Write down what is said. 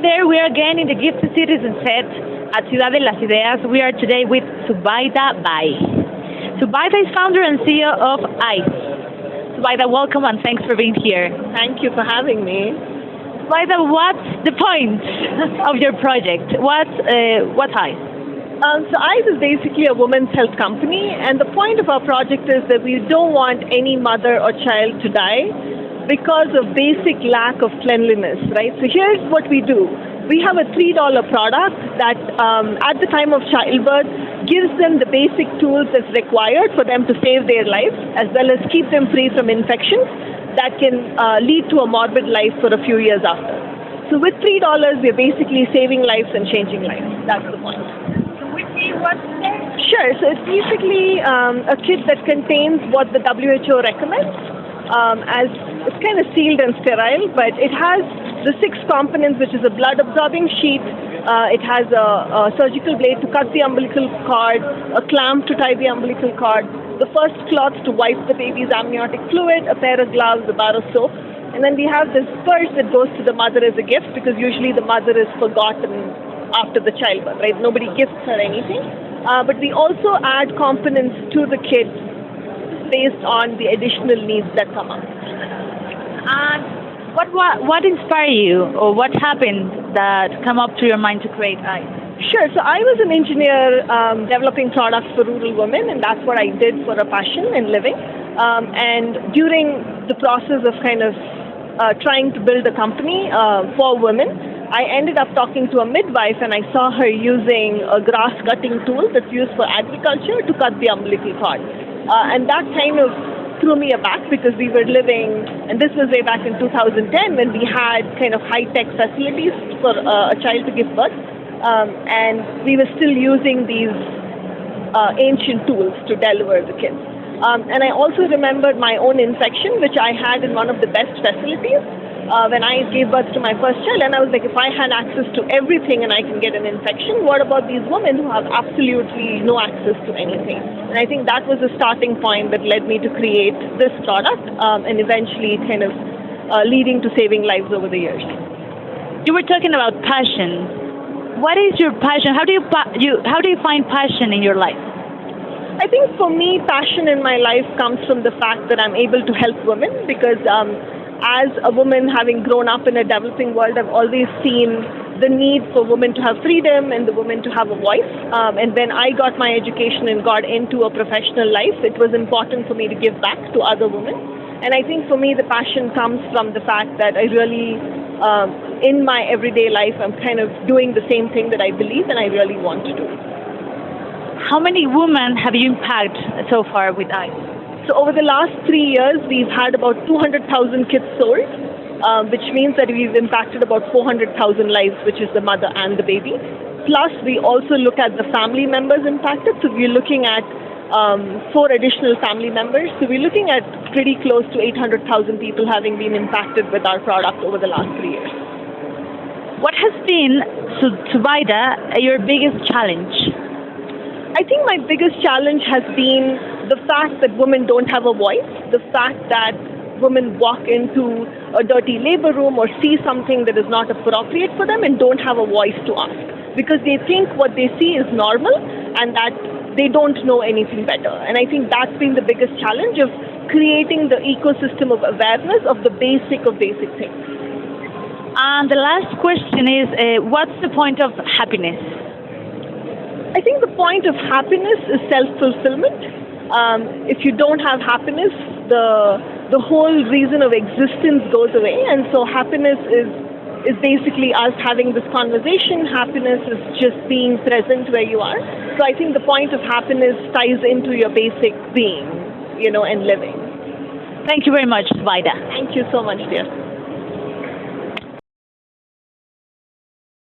there, we are again in the Gifted Citizen set at Ciudad de las Ideas. We are today with Zubaida Bai. Zubaida is founder and CEO of Ayzh. Zubaida, welcome and thanks for being here. Thank you for having me. Zubaida, what's the point of your project? What's Ayzh? So Ayzh is basically a women's health company, and the point of our project is that we don't want any mother or child to die because of basic lack of cleanliness, right? So here's what we do. We have a $3 product that at the time of childbirth gives them the basic tools that's required for them to save their lives, as well as keep them free from infections that can lead to a morbid life for a few years after. So with $3, we're basically saving lives and changing lives. That's the point. What's there? Sure. So it's basically a kit that contains what the WHO recommends. As it's kind of sealed and sterile, but it has the 6 components, which is a blood-absorbing sheet. It has a surgical blade to cut the umbilical cord, a clamp to tie the umbilical cord, the first cloth to wipe the baby's amniotic fluid, a pair of gloves, a bar of soap, and then we have this purse that goes to the mother as a gift, because usually the mother is forgotten after the childbirth, right? Nobody gifts her anything. But we also add components to the kit based on the additional needs that come up. And what inspired you, or what happened that come up to your mind to create Ayzh? Sure. So I was an engineer developing products for rural women, and that's what I did for a passion and living. And during the process of kind of trying to build a company for women, I ended up talking to a midwife, and I saw her using a grass cutting tool that's used for agriculture to cut the umbilical cord. And that kind of threw me aback, because we were living, and this was way back in 2010 when we had kind of high-tech facilities for a child to give birth, and we were still using these ancient tools to deliver the kids. And I also remembered my own infection, which I had in one of the best facilities when I gave birth to my first child, and I was like, if I had access to everything and I can get an infection, what about these women who have absolutely no access to anything? And I think that was the starting point that led me to create this product, and eventually kind of leading to saving lives over the years. You were talking about passion. What is your passion? How do you find passion in your life? I think for me, passion in my life comes from the fact that I'm able to help women, because as a woman having grown up in a developing world, I've always seen the need for women to have freedom and the women to have a voice. And when I got my education and got into a professional life, it was important for me to give back to other women. And I think for me, the passion comes from the fact that I really, in my everyday life, I'm kind of doing the same thing that I believe and I really want to do. How many women have you impacted so far with Ayzh? So over the last 3 years, we've had about 200,000 kits sold, which means that we've impacted about 400,000 lives, which is the mother and the baby. Plus, we also look at the family members impacted. So we're looking at 4 additional family members. So we're looking at pretty close to 800,000 people having been impacted with our product over the last 3 years. What has been, Zubaida, your biggest challenge? I think my biggest challenge has been the fact that women don't have a voice, the fact that women walk into a dirty labor room or see something that is not appropriate for them and don't have a voice to ask, because they think what they see is normal and that they don't know anything better. And I think that's been the biggest challenge of creating the ecosystem of awareness of the basic of basic things. And the last question is, what's the point of happiness? I think the point of happiness is self-fulfillment. If you don't have happiness, the whole reason of existence goes away. And so happiness is basically us having this conversation. Happiness is just being present where you are. So I think the point of happiness ties into your basic being, and living. Thank you very much, Zubaida. Thank you so much, dear.